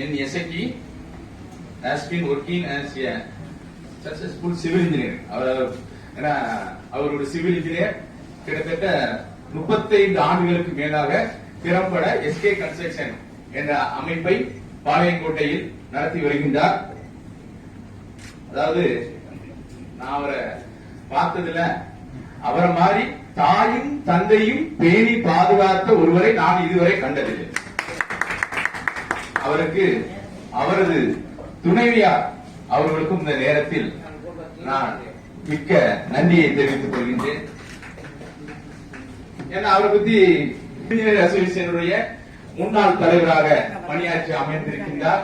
in SAP has been working as a successful civil engineer. அவர் ஒரு civil engineer. கிட்டத்தட்ட 35 ஆண்டுகளுக்கு மேலாக திறம்பட எஸ்கே கன்ஸ்ட்ரக்ஷன் என்ற அமைப்பை பாளையங்கோட்டையில் நடத்தி வருகின்றார். அதாவது நான் அவரை பார்த்ததுல அவரை மாதிரி தாயும் தந்தையும் பேணி பாதுகாத்த ஒருவரை நான் இதுவரை கண்டதில்லை. அவருக்கு அவரது துணைவியார் அவர்களுக்கும் இந்த நேரத்தில் நான் மிக்க நன்றியை தெரிவித்துக் கொள்கின்றேன். ஏன்னா அவரை பத்தி இன்ஜினியர் அசோசியேஷனுடைய முன்னாள் தலைவராக பணியாற்றி அமைந்திருக்கின்றார்.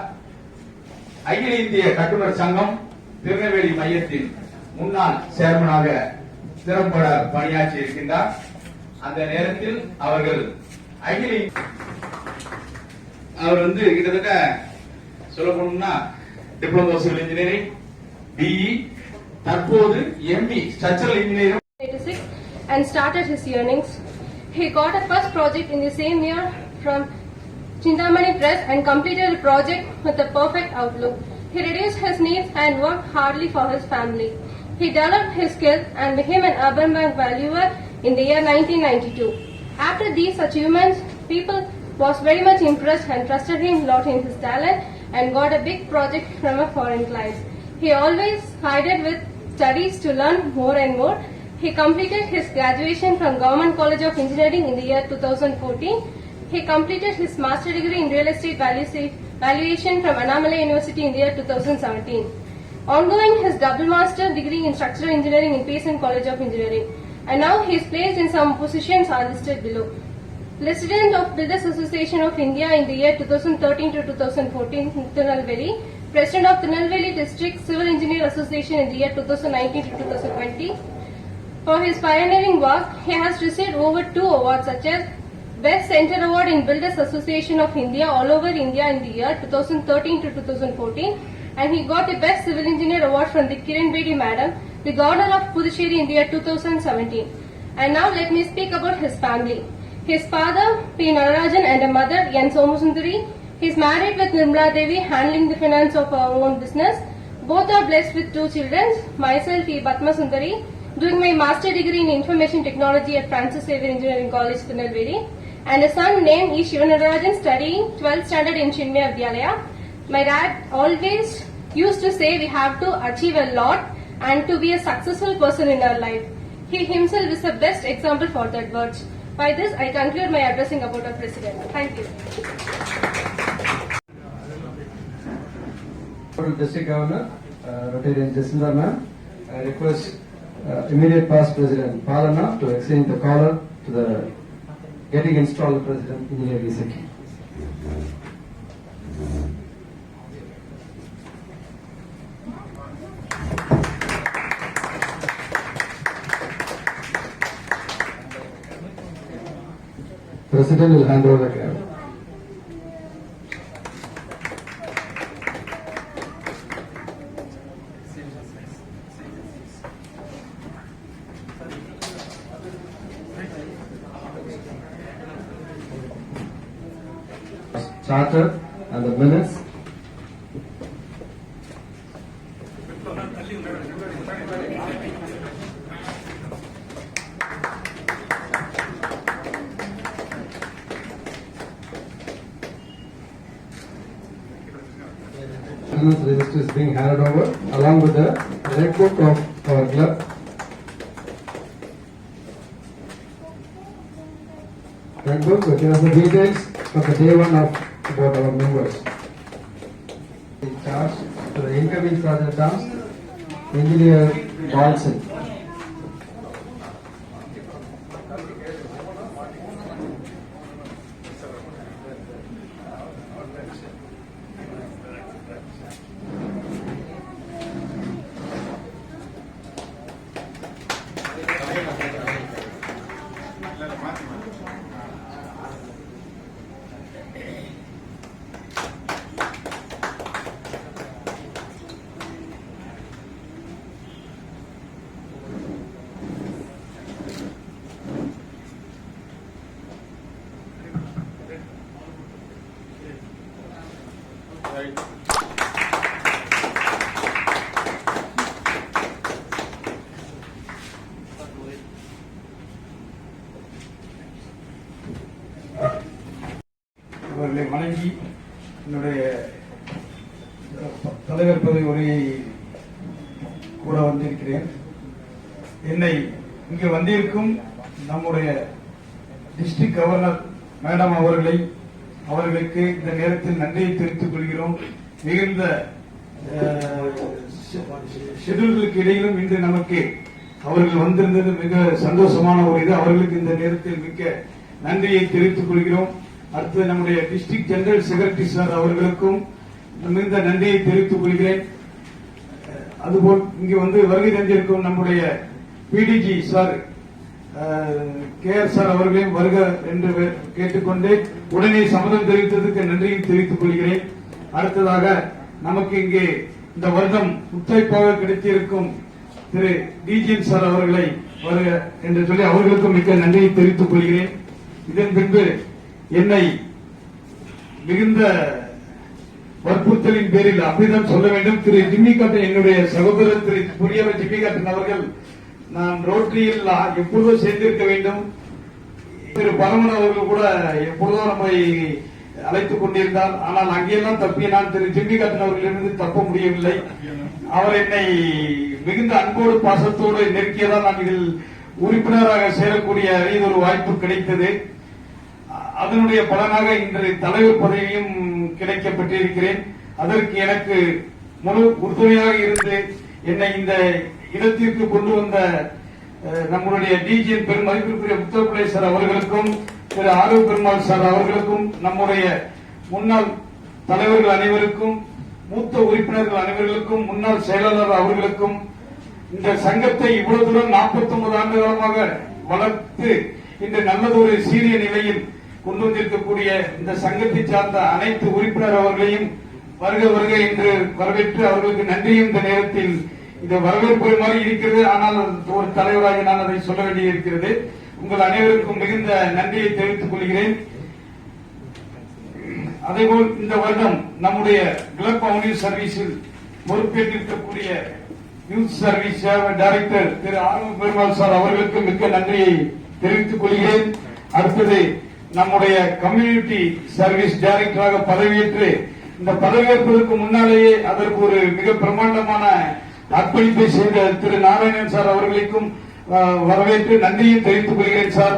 அகில இந்திய கட்டுநர் சங்கம் திருநெல்வேலி மையத்தின் முன்னாள் சேர்மனாக திறம்பட பணியாற்றி இருக்கின்றார். அந்த நேரத்தில் அவர் கிட்டத்தட்ட சொல்ல போனோம்னா டிப்ளமோ சிவில் இன்ஜினியரிங், பிஇ, தற்போது ME structural engineering and started his yearnings. He got a first project in the same year from Chintamani Press and completed the project with a perfect outlook. He reduced his needs and worked hardly for his family. He developed his skills and became an urban bank valuer in the year 1992. After these achievements, people was very much impressed and trusted him a lot in his talent and got a big project from a foreign client. He always sided with studies to learn more and more. He completed his graduation from Government College of Engineering in the year 2014. He completed his master degree in real estate valuation from Annamalai University in the year 2017. Ongoing his double master degree in structural engineering in Pearson College of Engineering. And now he is placed in some positions are listed below. President of Builders Association of India in the year 2013 to 2014, Tirunelveli. President of Tirunelveli District Civil Engineer Association in the year 2019 to 2020. For his pioneering work, he has received over 2 awards such as Best Center Award in Builders Association of India all over India in the year 2013 to 2014, and he got the Best Civil Engineer Award from the Kiran Bedi Madam, the Governor of Puducherry in the year 2017. And now let me speak about his family. His father, P. Nararajan, and a mother, N. Somusundari. He is married with Nirmala Devi, handling the finance of our own business. Both are blessed with 2 children. Myself, E. Padma Sundari, doing my master degree in information technology at Francis Xavier Engineering College, Tirunelveli, and a son named E. Shivanarajan studying 12th standard in Chinmaya Vidyalaya. My dad always used to say we have to achieve a lot and to be a successful person in our life. He himself is the best example for that words. By this, I conclude my addressing about our president. Thank you. District Governor, Rotarian Jacinda ma'am, I request immediate past President Palana to exchange the collar to the getting installed President Engineer Isaki. President will hand over the cap. Charter and the minutes. Register is being handed over along with the red book of our club. Red book which has the details of the day one of about our members. In charge to the incoming Sergeant Arms, Engineer Balson. அவர்களை வணங்கி என்னுடைய தலைவர் பதவி உரையை கூற வந்திருக்கிறேன். என்னை இங்கு வந்திருக்கும் நம்முடைய டிஸ்ட்ரிக்ட் கவர்னர் மேடம் அவர்களுக்கு இந்த நேரத்தில் நன்றியை தெரிவித்துக் கொள்கிறோம். மிகுந்த ஷெட்யூல்களுக்கு இடையிலும் இன்று நமக்கு அவர்கள் வந்திருந்தது மிக சந்தோஷமான ஒரு இது. அவர்களுக்கு இந்த நேரத்தில் மிக்க நன்றியை தெரிவித்துக் கொள்கிறோம். அடுத்து நம்முடைய டிஸ்ட்ரிக்ட் ஜெனரல் செக்ரட்டரி சார் அவர்களுக்கும் மிகுந்த நன்றியை தெரிவித்துக் கொள்கிறேன். அதுபோல் இங்கு வந்து வருகை தந்திருக்கும் நம்முடைய பிடிஜி சார் கேஆர் சார் அவர்களையும் வருக என்று கேட்டுக்கொண்டு உடனே சம்மதம் தெரிவித்ததற்கு நன்றியும் தெரிவித்துக் கொள்கிறேன். அடுத்ததாக நமக்கு இங்கே இந்த வருடம் ஒத்துழைப்பாக கிடைத்திருக்கும் திரு டிஜிஎன் சார் அவர்களை வருக என்று சொல்லி அவர்களுக்கும் மிக்க நன்றியை தெரிவித்துக் கொள்கிறேன். இதன் பின்பு என்னை மிகுந்த வற்புறுத்தலின் பேரில் அப்படிதான் சொல்ல வேண்டும், திரு ஜிம்மி காட்டன் என்னுடைய சகோதரர் திரு புரியவர் ஜிம்மி காட்டன் அவர்கள் நான் ரோட்டரியில் எப்பொழுதோ சேர்ந்திருக்க வேண்டும். திரு பரமன் அவர்கள் கூட எப்பொழுதோ நம்மை அழைத்துக் கொண்டிருந்தார். ஆனால் அங்கெல்லாம் தப்பிய நான் திரு ஜிம்மி காட்டன் அவர்களிலிருந்து தப்ப முடியவில்லை. அவர் என்னை மிகுந்த அன்போடு பாசத்தோடு நெருக்கியதால் நான் இதில் உறுப்பினராக சேரக்கூடிய ஒரு வாய்ப்பு கிடைத்தது. அதனுடைய பலனாக இன்று தலைவர் பதவியும் கிடைக்கப்பட்டிருக்கிறேன். அதற்கு எனக்கு முழு உறுதுணையாக இருந்து என்னை இந்த இடத்திற்கு கொண்டு வந்த நம்முடைய டிஜிஎன் பெருமதிப்பிற்குரிய முத்தப்பிள்ளை சார் அவர்களுக்கும் திரு ஆர்வ பெருமாள் சார் அவர்களுக்கும் நம்முடைய முன்னாள் தலைவர்கள் அனைவருக்கும் மூத்த உறுப்பினர்கள் அனைவர்களுக்கும் முன்னாள் செயலாளர் அவர்களுக்கும் இந்த சங்கத்தை இவ்வளவு தூரம் 49 ஆண்டு காலமாக வளர்த்து இன்று நல்லதொரு சீரிய நிலையில் கொண்டு வந்திருக்கக்கூடிய இந்த சங்கத்தை சார்ந்த அனைத்து உறுப்பினர் அவர்களையும் வருக வருக என்று வரவேற்று அவர்களுக்கு நன்றியும் இந்த நேரத்தில் இது வரவேற்பு மாதிரி இருக்கிறது. ஆனால் ஒரு தலைவராக நான் அதை சொல்ல வேண்டியிருக்கிறது. உங்கள் அனைவருக்கும் மிகுந்த நன்றியை தெரிவித்துக் கொள்கிறேன். அதேபோல் இந்த வருடம் நம்முடைய கிளப் பவுண்டரி சர்வீஸில் பொறுப்பேற்றிருக்கக்கூடிய யூத் சர்வீஸ் டைரக்டர் திரு ஆர்வ பெருமாள் சார் அவர்களுக்கு மிக்க நன்றியை தெரிவித்துக் கொள்கிறேன். அடுத்தது நம்முடைய கம்யூனிட்டி சர்வீஸ் டைரக்டராக பதவியேற்று இந்த பதவியேற்பதற்கு முன்னாலேயே அதற்கு ஒரு மிக பிரமாண்டமான அர்ப்பணிப்பை செய்த திரு நாராயணன் சார் அவர்களுக்கும் வரவேற்று நன்றியை தெரிவித்துக் கொள்கிறேன் சார்.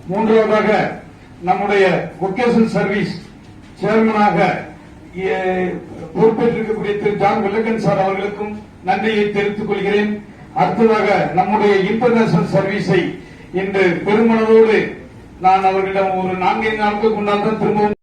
மூன்றாவதாக நம்முடைய வொகேஷனல் சர்வீஸ் சேர்மனாக பொறுப்பேற்றிருக்கக்கூடிய திரு ஜான் வெள்ளக்கன் சார் அவர்களுக்கும் நன்றியை தெரிவித்துக் கொள்கிறேன். அடுத்ததாக நம்முடைய இன்டர்நேஷனல் சர்வீஸை இன்று பெருமனதோடு நான் அவர்களிடம் ஒரு 4-5 நாட்களுக்கு முன்னால் தான் திரும்பவும்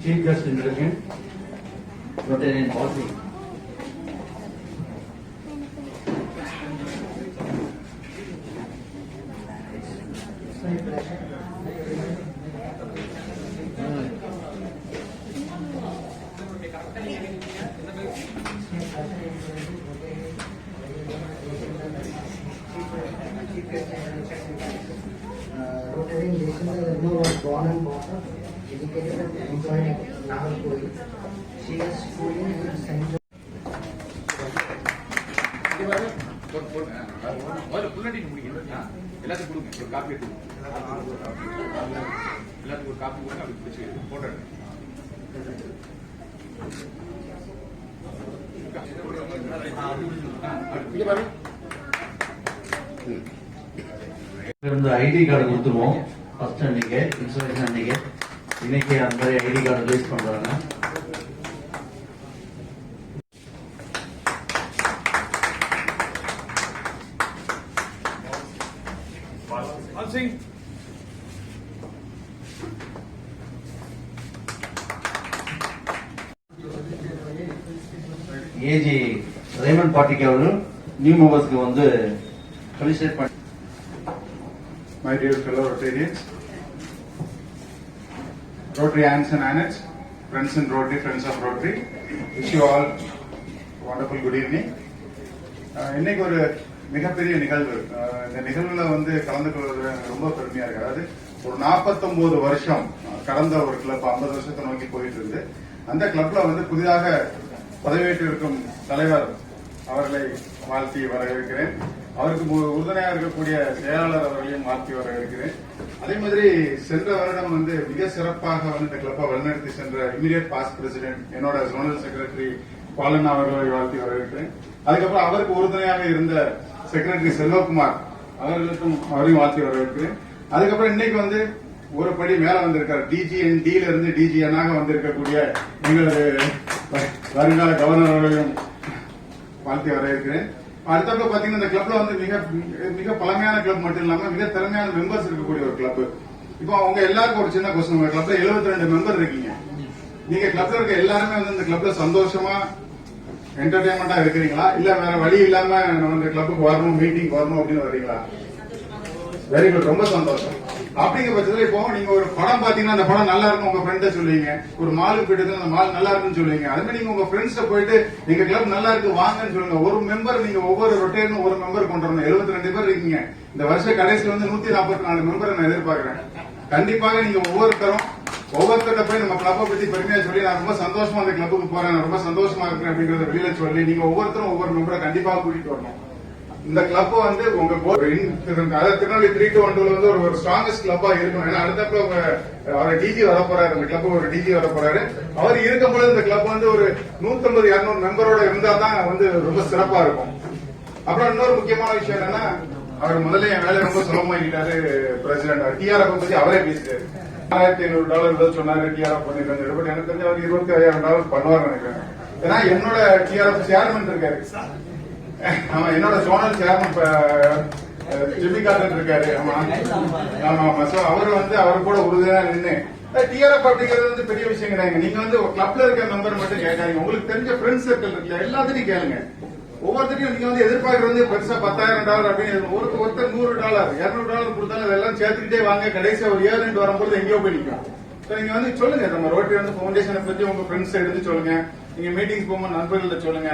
Chief Guest Introduction, Rotarian Policy. Rotarian Jacinta Verma was born and brought up, educated and employed at Nagarkoil. She is schooling in Central. எல்லாத்துக்கும் கொடுங்க ஒரு காப்பி எடுத்து எல்லாத்துக்கும் ஒரு காப்பி கொடுங்க அப்படி பிடிச்சி போட்டோ ஐடி கார்டு கொடுத்துருவோம் ஃபர்ஸ்ட் அன்னைக்கு இன்ஸ்டாலேஷன் அன்னைக்கு. இன்னைக்கு அந்த ஐடி கார்டு ரிலீஸ் பண்றாங்க. ஏஜி ரேமன் பார்ட்டிக்கு அவர்கள் நியூ மெம்பர்ஸ்க்கு வந்து ஃபெலிசிட்டேட் பண்ணி. My dear fellow Rotarians, Rotary Ants and Annets, friends in Rotary, friends of Rotary, wish you all wonderful good evening. இன்னைக்கு ஒரு மிகப்பெரிய நிகழ்வு. இந்த நிகழ்வுல வந்து கலந்து கொள்வது எனக்கு ரொம்ப பெருமையா இருக்கு. அதாவது ஒரு 49 வருஷம் கடந்த ஒரு கிளப் 50 வருஷத்தை நோக்கி போயிட்டு இருக்கு. அந்த கிளப்ல வந்து புதிதாக பதவியேற்று இருக்கும் தலைவர் அவர்களை வாழ்த்தி வரவேற்கிறேன். அவருக்கு உறுதுணையாக இருக்கக்கூடிய செயலாளர் அவர்களையும் வாழ்த்தி வரவேற்கிறேன். அதே மாதிரி சென்ற வருடம் வந்து மிக சிறப்பாக வந்து இந்த கிளப்பை வழிநடத்தி சென்ற இமீடியட் பாஸ்ட் பிரசிடென்ட் என்னோட ஜோனல் செக்ரட்டரி பாலன் அவர்களை வாழ்த்தி வரவேற்கிறேன். அதுக்கப்புறம் அவருக்கு உறுதுணையாக இருந்த செக்ரட்டரி செல்வகுமார் அவரையும் வாழ்த்தி வரவேற்கிறேன். அதுக்கப்புறம் இன்னைக்கு வந்து ஒரு படி மேல வந்திருக்கார், டிஜிஎன் டி இருந்து டிஜிஎன்னாக வந்திருக்கக்கூடிய எங்களது வருங்கால கவர்னர் அவர்களையும் வாழ்த்தி வரவேற்கிறேன். அடுத்தப்ப பாத்தீங்கன்னா இந்த கிளப்ல வந்து மிக பழமையான கிளப் மட்டும் இல்லாம மிக திறமையான மெம்பர்ஸ் இருக்கக்கூடிய ஒரு கிளப். இப்போ அவங்க எல்லாருக்கும் ஒரு சின்ன கொஸ்டின், உங்க கிளப்ல 72 மெம்பர் இருக்கீங்க. நீங்க கிளப்ல இருக்க எல்லாருமே வந்து இந்த கிளப்ல சந்தோஷமா என்டர்டைன்மெண்டா இருக்கிறீங்களா, இல்ல வேற வழி இல்லாம நம்ம இந்த கிளப்புக்கு வரணும் மீட்டிங் வரணும் அப்படின்னு வரீங்களா? வெரி குட், ரொம்ப சந்தோஷம். அப்படிங்கிற பட்சத்துல இப்போ நீங்க ஒரு படம் பாத்தீங்கன்னா அந்த படம் நல்லா இருக்கும் உங்க ஃப்ரெண்ட சொல்லுவீங்க, ஒரு மாலுக்கு போயிட்டு அந்த மால் நல்லா இருக்குன்னு சொல்லுவீங்க. அது மாதிரி நீங்க உங்க ஃப்ரெண்ட்ஸ்ட போயிட்டு எங்க கிளப் நல்லா இருக்கு வாங்கன்னு சொல்லுங்க. ஒரு மெம்பர் நீங்க ஒவ்வொரு ரொட்டேரும் ஒரு மெம்பர் கொண்டு வரணும். 72 பேர் இருக்கீங்க. இந்த வருஷ கடைசியில் வந்து 144 மெம்பரை நான் எதிர்பார்க்கிறேன். கண்டிப்பாக நீங்க ஒவ்வொருத்தர்கிட்ட போய் நம்ம கிளப்பை பத்தி பெருமையா சொல்லி நான் ரொம்ப சந்தோஷமா அந்த கிளப்புக்கு போறேன், நான் ரொம்ப சந்தோஷமா இருக்கேன் அப்படிங்கறத வெளியில சொல்லி நீங்க ஒவ்வொருத்தரும் ஒவ்வொரு மெம்பரை கண்டிப்பாக கூட்டிட்டு வரணும். இந்த கிளப் வந்து உங்க திருநெல்வேலி 3-2-1 வந்து ஒரு ஸ்ட்ராங்கஸ்ட் கிளப்பா இருக்கணும். ஏன்னா அடுத்தப்ப அவர் டிஜி வர போறாரு, இந்த கிளப் ஒரு டிஜி வர போறாரு. அவர் இருக்கும்போது இந்த கிளப் வந்து ஒரு 150-200 மெம்பரோட இருந்தா தான் வந்து ரொம்ப சிறப்பா இருக்கும். அப்புறம் இன்னொரு முக்கியமான விஷயம் என்னன்னா, அவர் முதல்ல என் வேலை ரொம்ப சுலபமாக்கிட்டாரு பிரசிடென்ட். டிஆர்எஃப் பத்தி அவரே பேசிட்டாரு. $1500 சொன்னாரு டிஆர்எஃப் பண்ணிருக்காரு. பட் எனக்கு தெரிஞ்ச அவர் $25,000 பண்ணுவார் நினைக்கிறேன். ஏன்னா என்னோட டிஆர்எஃப் சேர்மன் இருக்காரு, ஆமா என்னோட ஜோனல் சேர்மன் ஜிம்மி கார்டன் இருக்காரு. ஆமா ஆமா. சோ அவர் வந்து அவர் கூட உறுதியா நின்று டிஆர்எஃப் அப்படிங்கிறது வந்து பெரிய விஷயம் கிடையாது. நீங்க வந்து கிளப்ல இருக்க மெம்பர் மட்டும் கேட்காதீங்க, உங்களுக்கு தெரிஞ்ச ஃப்ரெண்ட்ஸ் சர்க்கிள் இருக்குல்ல எல்லாத்தையும் கேளுங்க. ஒவ்வொருத்தையும் நீங்க வந்து எதிர்பார்க்கறது வந்து பெருசா $10,000 அப்படின்னு ஒருத்தர் $100 $200 கொடுத்தாலும் அதெல்லாம் சேர்த்துக்கிட்டே வாங்க. கடைசி ஒரு இயர் எண்ட் வரும்போது எங்கேயோ போய் நிற்கும். நீங்க வந்து சொல்லுங்க, நம்ம ரோட்டரி வந்து ஃபவுண்டேஷனை பத்தி உங்க ஃப்ரெண்ட்ஸ் எடுத்து சொல்லுங்க. நீங்க மீட்டிங்ஸ் போகும்போது நண்பர்கள்ட்ட சொல்லுங்க.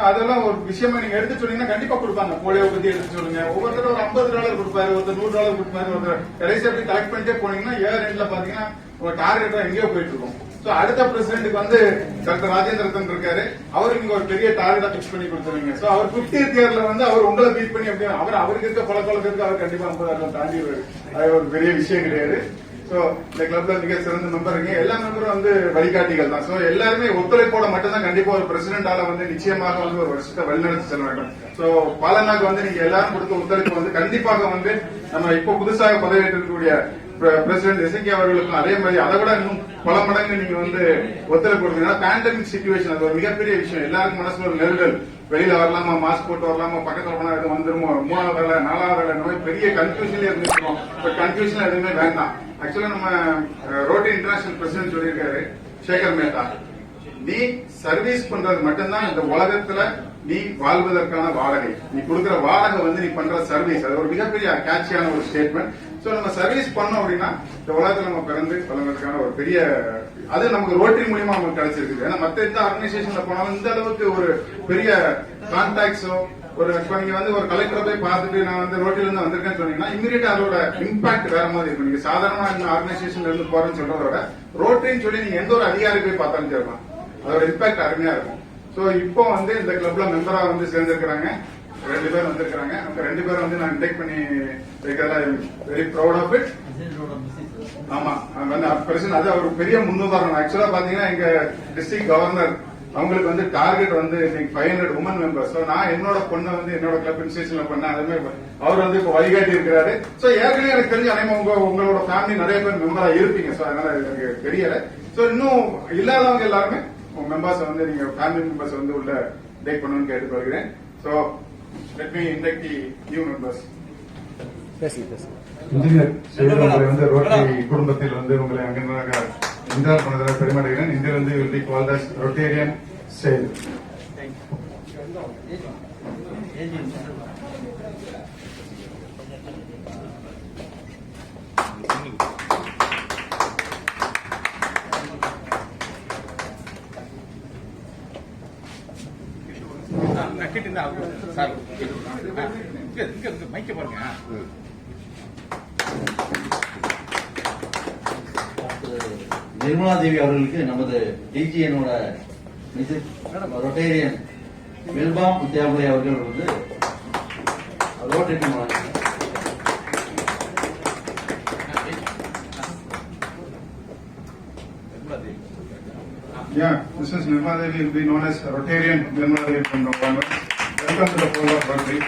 அதெல்லாம் ஒரு விஷயமா நீங்க எடுத்து சொன்னீங்கன்னா கண்டிப்பா கொடுப்பாங்க. போலியோ பத்தி எடுத்து சொல்லுங்க. ஒவ்வொருத்தரும் ஒரு $50 கொடுப்பாரு, ஒருத்தர் $100 கொடுப்பாரு, ஒருத்தர் கடைசி அப்படி கலெக்ட் பண்ணிட்டே போனீங்கன்னா இயர் எண்ட்ல பாத்தீங்கன்னா ஒரு டார்கெட்டா எங்கேயோ போயிட்டு இருக்கும். அடுத்த பிரசிடென்ட்க்கு வந்து டாக்டர் ராஜேந்திரன் இருக்காரு, அவருக்கு நீங்க ஒரு பெரிய டார்கெட்டா பிக்ஸ் பண்ணி கொடுத்துருவீங்க. சோ அவர் 50th இயர்ல வந்து அவர் உங்களை பீட் பண்ணி அப்படி அவருக்கு இருக்க பழக்கவழக்கு அவர் கண்டிப்பா 50,000 தாண்டி அது ஒரு பெரிய விஷயம் கிடையாது. சோ இந்த கிளப்ல மிக சிறந்த மெம்பர் இருக்கீங்க. எல்லா மெம்பரும் வந்து வழிகாட்டிகள் தான். சோ எல்லாருமே ஒத்துழைப்போட மட்டும்தான் கண்டிப்பா ஒரு பிரசிடென்டால வந்து நிச்சயமாக வந்து ஒரு வருஷத்தை வழிநடத்தி செல்ல வேண்டும். சோ பாலனாக்கு வந்து நீங்க எல்லாரும் கொடுத்த ஒத்துழைப்பு வந்து கண்டிப்பாக வந்து நம்ம இப்போ புதுசாக பதவியேற்றிருக்கக்கூடிய பிரசிடென்ட் எசக்கி அவர்களுக்கும் அதே மாதிரி அதை விட இன்னும் பல மடங்கு நீங்க வந்து ஒத்துழைப்பு கொடுத்தீங்கன்னா பேண்டமிக் சிச்சுவேஷன் அது ஒரு மிகப்பெரிய விஷயம். எல்லாருக்கும் மனசுல ஒரு நெருடல். வெளியில வரலாமா, மாஸ்க் போட்டு வரலாமா, பக்கத்துல போனா எதுவும் வந்துருமோ, 3வது வேலை 4வது வேலை, இந்த மாதிரி பெரிய கன்ஃபியூஷன்ல இருந்துருக்கோம். பட் கன்ஃபியூஷன் எதுவுமே வேண்டாம். ஆக்சுவலா நம்ம ரோட்டரி இன்டர்நேஷனல் பிரசிடென்ட் சொல்லியிருக்காரு சேகர் மேத்தா, நீ சர்வீஸ் பண்றது மட்டும்தான் இந்த உலகத்துல நீ வாழ்வதற்கான வாடகை. நீ கொடுக்கிற வாடகை வந்து நீ பண்ற சர்வீஸ். அது ஒரு மிகப்பெரிய கேட்சியான ஒரு ஸ்டேட்மெண்ட். சோ நம்ம சர்வீஸ் பண்ணோம் அப்படின்னா இந்த உலகத்துல நம்ம பிறந்து வளர்வதற்கான ஒரு பெரிய அது நமக்கு ரோட்டரி மூலியமா நமக்கு கிடைச்சிருக்கு. ஏன்னா மத்த எந்த ஆர்கனைசேஷன்ல போனாலும் இந்த அளவுக்கு ஒரு பெரிய கான்டாக்ட்ஸோ ஒரு இப்ப நீங்க வந்து ஒரு கலெக்டரை போய் பார்த்துட்டு நான் வந்து ரோட்டில இருந்து வந்திருக்கேன்னு சொன்னீங்கன்னா இமீடியட்டா அதோட இம்பாக்ட் வேற மாதிரி இருக்கும். நீங்க சாதாரணமா இந்த ஆர்கனைசேஷன்ல இருந்து போறேன்னு சொல்றத விட ரோட்டரின்னு சொல்லி நீங்க எந்த ஒரு அதிகாரி போய் பார்த்தாலும் சரிதான், அதோட இம்பாக்ட் அருமையா இருக்கும். சோ இப்போ வந்து இந்த கிளப்ல மெம்பரா வந்து சேர்ந்திருக்கிறாங்க 2 பேர் வந்திருக்காங்க. அவங்க 2 பேரும் வந்து நான் இன்டெக்ட் பண்ணி வைக்கிறதா வெரி ப்ரௌட் ஆஃப் இட். ஆமா, வந்து பிரச்சனை அது ஒரு பெரிய முன்னுதாரணம். ஆக்சுவலா பாத்தீங்கன்னா எங்க டிஸ்ட்ரிக்ட் கவர்னர் அவங்களுக்கு வந்து டார்கெட் வந்து 500 உமன் மெம்பர்ஸ். ஸோ நான் என்னோட பொண்ணை வந்து என்னோட கிளப் இன்ஸ்டியூஷன்ல பண்ணேன். அதுமே அவர் வந்து இப்போ வழிகாட்டி இருக்கிறாரு. ஸோ ஏற்கனவே எனக்கு தெரிஞ்ச அனைவரும் உங்களோட ஃபேமிலி நிறைய பேர் மெம்பரா இருப்பீங்க. ஸோ அதனால எனக்கு தெரியல. ஸோ இன்னும் இல்லாதவங்க எல்லாருமே மெம்பர்ஸ் வந்து நீங்க ஃபேமிலி மெம்பர்ஸ் வந்து உள்ள டேக் பண்ணணும்னு கேட்டுக்கொள்கிறேன். So let me induct the new members. Engineer உங்களை வந்து ரோட்டரி குடும்பத்தில் வந்து உங்களை அங்கமாக இன்டார் பண்ணதில் பெருமடைகிறேன். இந்தியா வந்து will be called as Rotarian சேல். மைக்க பாருங்க. நிர்மலா தேவி அவர்களுக்கு நமது டிஜிஎனோட ரொட்டேரியன் மெல்பாம் வித்யாபுலை அவர்கள் வந்து rotary Yeah, Mrs. Nirmala Devi will be known as Rotarian Nirmala Devi from November. Welcome to the fold of Rotary.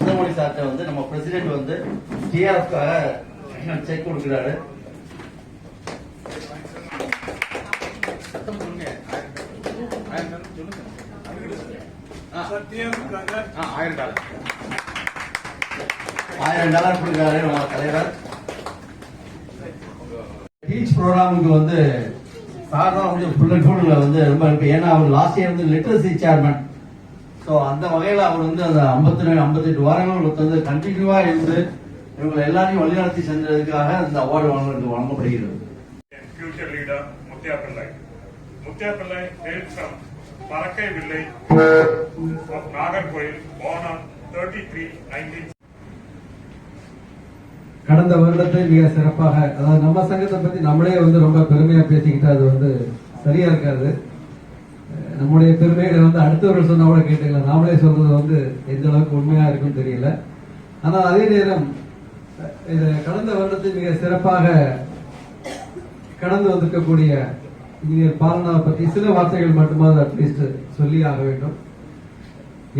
Sundaramani சார்ட்ட வந்து நம்ம பிரசிடென்ட் வந்து டிஆர்எஃப்காக செக் கொடுக்கிறாரு. $1000 கொடுக்கிறாரு நம்ம தலைவர். டீச் ப்ரோக்ராமுக்கு வந்து சார் தான் வந்து ஃபுல் அண்ட் ஃபுல்ல வந்து ரொம்ப ஏன்னா அவர் லாஸ்ட் இயர் வந்து லிட்ரஸி சேர்மன். ஸோ அந்த வகையில் அவர் வந்து அந்த 58 வாரங்கள் வந்து கண்டினியூவா இருந்து இவங்களை எல்லாரையும் வழிநடத்தி சென்றதுக்காக இந்த அவார்டு வழங்கப்படுகிறது. ஃபியூச்சர் லீடர் முத்தியா பிள்ளை. முத்தியா பிள்ளை hailed from பறக்கை வில்லை of நாகர்கோயில், born on 33/19. கடந்த வருடத்தை மிக சிறப்பாக, அதாவது நம்ம சங்கத்தை பத்தி நம்மளே வந்து ரொம்ப பெருமையா பேசிக்கிட்டா அது வந்து சரியா இருக்காது. நம்முடைய பெருமைகளை வந்து அடுத்தவர்கள் சொன்னா கூட கேட்டுக்கலாம். நாமளே சொல்றது வந்து எந்த அளவுக்கு உண்மையா இருக்குன்னு தெரியல. ஆனால் அதே நேரம் இது கடந்த வருடத்தை மிக சிறப்பாக கடந்து வந்திருக்கக்கூடிய இன்ஜினியர் பாலனாவை பத்தி சில வார்த்தைகள் மட்டுமாவது அட்லீஸ்ட் சொல்லி ஆக வேண்டும்.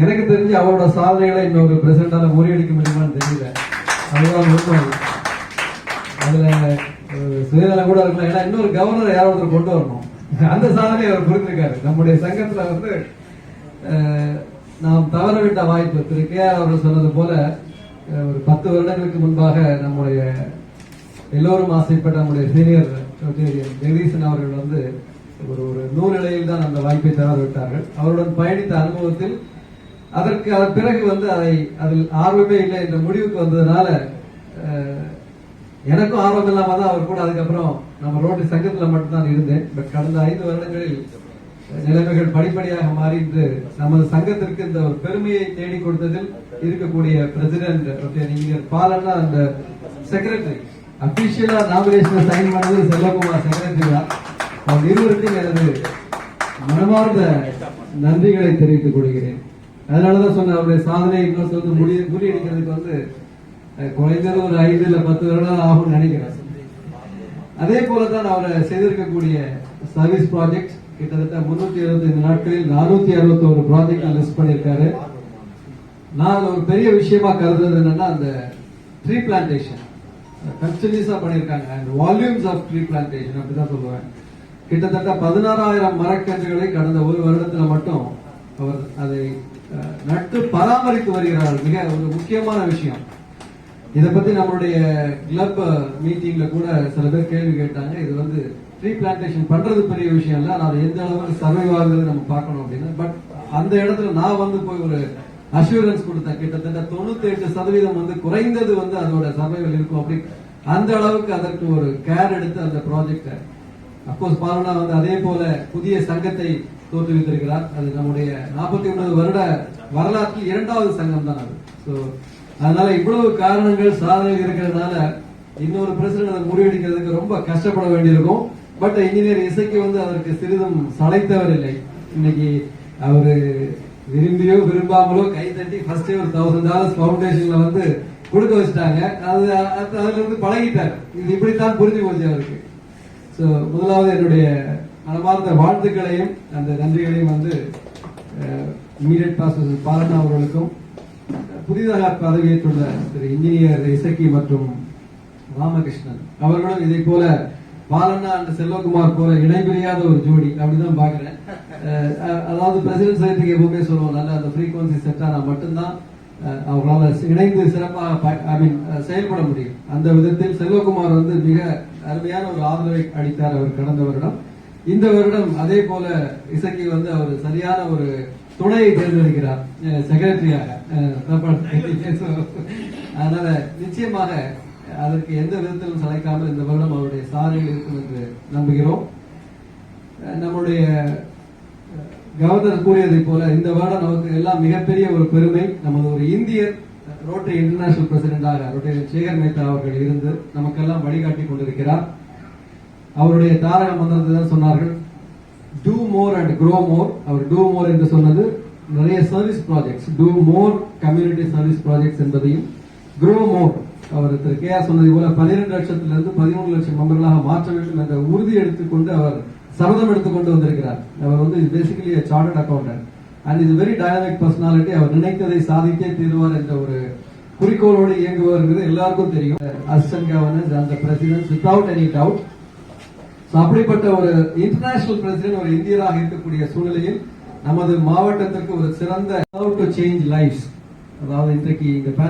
எனக்கு தெரிஞ்சு அவரோட சாதனைகளை இன்னொரு பிரசிடண்டால முறியடிக்க முடியுமான்னு தெரியல. அதுதான் உண்மை. அதுல சுயநலம் கூட இருக்கலாம். ஏன்னா இன்னொரு கவர்னர் யாரோ ஒருத்தர் கொண்டு வரணும். அந்த சாதனை அவர் புரிஞ்சிருக்காரு. நம்முடைய சங்கத்துல வந்து நாம் தவறவிட்ட வாய்ப்பு திரு KR அவர்கள் சொன்னது போல ஒரு 10 வருடங்களுக்கு முன்பாக நம்முடைய எல்லோரும் ஆசைப்பட்ட நம்முடைய சீனியர் ஜெகதீசன் அவர்கள் வந்து ஒரு நூலிலையில் தான் அந்த வாய்ப்பை தவறவிட்டார்கள். அவருடன் பயணித்த அனுபவத்தில் அதற்கு பிறகு வந்து அதில் ஆர்வமே இல்லை என்ற முடிவுக்கு வந்ததுனால எனக்கும் ஆர்வம் இல்லாம தான் அவர் கூட அதுக்கப்புறம் நம்ம ரோட்டரி சங்கத்துல மட்டும்தான் இருந்தேன். பட் கடந்த 5 வருடங்களில் நிலைமைகள் படிப்படியாக மாறி இன்று நமது சங்கத்திற்கு இந்த ஒரு பெருமையை தேடி கொடுத்ததில் இருக்கக்கூடிய பிரசிடென்ட் இன்ஜினியர் பாலண்ணா அந்த செக்ரட்டரி அபிஷியலா நாமினேஷன் சைன் பண்ணது செல்வகுமார் செக்ரட்டரி தான். அவங்க இருவருக்கும் எனது மனமார்ந்த நன்றிகளை தெரிவித்துக் கொள்கிறேன். அதனாலதான் சொன்ன அவருடைய சாதனை இன்னொரு வந்து முறியடிக்கிறதுக்கு வந்து குறைந்தது ஒரு 5 இல்ல 10 வருடம் ஆகும்னு நினைக்கிறேன். அதே போலதான் அவரை செய்திருக்கக்கூடிய சர்வீஸ் ப்ராஜெக்ட் கிட்டத்தட்ட 375 நாட்களில் 461 ப்ராஜெக்ட் லிஸ்ட் பண்ணிருக்காரு. நான் ஒரு பெரிய விஷயமா கருதுறது என்னன்னா அந்த ட்ரீ பிளான்டேஷன் கன்டினியூஸா பண்ணிருக்காங்க. And volumes of tree plantation அப்படிதான் சொல்லுவேன். கிட்டத்தட்ட 16,000 மரக்கன்றுகளை கடந்த ஒரு வருடத்துல மட்டும் அவர் அதை நட்டு பராமரித்து வருகிறார். மிக ஒரு முக்கியமான விஷயம். இதை பத்தி நம்மளுடைய கிளப் மீட்டிங்ல கூட சில பேர் கேள்வி கேட்டாங்க. இது வந்து ட்ரீ பிளான்டேஷன் பண்றது பெரிய விஷயம் இல்ல, ஆனா அது எந்த அளவுக்கு சர்வைவ் ஆகுறது நம்ம பார்க்கணும் அப்படின்னு. பட் அந்த இடத்துல நான் வந்து போய் ஒரு அஷூரன்ஸ் கொடுத்தேன். கிட்டத்தட்ட 98% வந்து குறைந்தது வந்து அதோட சர்வைவல் இருக்கும் அப்படி. அந்த அளவுக்கு அதற்கு ஒரு கேர் எடுத்து அந்த ப்ராஜெக்ட அப்கோர்ஸ் பாருனா வந்து அதே போல புதிய சங்கத்தை தோற்றுவித்திருக்கிறார். அது நம்முடைய 49 வருட வரலாற்றில் 2வது சங்கம் தான் அது. சோ அதனால இவ்வளவு காரணங்கள் சாதனைகள் இருக்கிறதுனால இன்னொரு பிரசிடண்ட் அதை முறியடிக்கிறதுக்கு ரொம்ப கஷ்டப்பட வேண்டியிருக்கும். பட் இன்ஜினியர் இசைக்கு வந்து அதற்கு சிறிதும் சளைத்தவர் இல்லை. இன்னைக்கு அவரு விரும்பியோ விரும்பாமலோ கை தட்டி ஃபர்ஸ்ட் ஒரு $1,000 பவுண்டேஷன்ல வந்து கொடுக்க வச்சுட்டாங்க. அதுல இருந்து பழகிட்டார். இது இப்படித்தான் புரிஞ்சு போச்சு அவருக்கு. சோ முதலாவது என்னுடைய மனமார்ந்த வாழ்த்துக்களையும் அந்த நன்றிகளையும் வந்து இமீடியட் பாஸ்டர் பாலண்ணா அவர்களுக்கும் புதிதாக பதவியேற்றுள்ள திரு இன்ஜினியர் இசக்கி மற்றும் ராமகிருஷ்ணன் அவர்களும் இதை போல பாலண்ணா அந்த செல்வகுமார் போல இடைபிரியாத ஒரு ஜோடி அப்படிதான் பாக்குறேன். அதாவது பிரசிடென்ட் சைத்துக்கு எப்பவுமே சொல்லுவோம், நல்ல அந்த ஃப்ரீக்வன்சி செட் ஆனா மட்டும்தான் அவங்களால இணைந்து சிறப்பாக செயல்பட முடியும். அந்த விதத்தில் செல்வகுமார் வந்து மிக அருமையான ஒரு ஆதரவை அளித்தார் அவர் கடந்த வருடம். இந்த வருடம் அதே போல இசக்கி வந்து அவர் சரியான ஒரு துணையை தேர்ந்தெடுக்கிறார் செக்ரட்டரியாக. அதனால நிச்சயமாக அதற்கு எந்த விதத்திலும் சளைக்காமல் இந்த வருடம் அவருடைய சாதனை இருக்கும் என்று நம்புகிறோம். நம்முடைய கவர்னர் கூறியதை போல இந்த வருடம் நமக்கு எல்லாம் மிகப்பெரிய ஒரு பெருமை. நமது ஒரு இந்தியர் ரோட்டரி இன்டர்நேஷனல் பிரசிடென்டாக ரோட்டரி சேகர் மேத்தா அவர்கள் இருந்து நமக்கெல்லாம் வழிகாட்டி கொண்டிருக்கிறார். அவருடைய தாரக மந்திரத்தை தான் சொன்னார்கள், do more and grow more. அவர் டூ மோர் என்று சொன்னது நிறைய service projects, do more community service projects என்பதையும், க்ரோ மோர் அவர் திரு கே ஆர் சொன்னது போல 12 லட்சத்திலிருந்து 13 லட்சம் மெம்பர்களாக மாற்ற வேண்டும் என்ற உறுதி எடுத்துக்கொண்டு அவர் சபதம் எடுத்துக்கொண்டு வந்திருக்கிறார். அவர் வந்து basically chartered accountant and is very dynamic personality. அவர் நினைத்ததை சாதித்தே தீர்வார் என்ற ஒரு குறிக்கோளோடு இயங்குவார் எல்லாருக்கும் தெரியும். அசிஸ்டன்ட் கவர்னர் அந்த பிரசிடென்ட் வித்வுட் எனி டவுட். அப்படிப்பட்ட ஒரு இன்டர்நேஷனல் பிரசிடென்ட் ஒரு இந்தியராக இருக்கக்கூடிய சூழ்நிலையில் நமது மாவட்டத்திற்கு ஒரு சிறந்த சேஞ்ச் லைஃப்ஸ், அதாவது இன்றைக்கு இந்த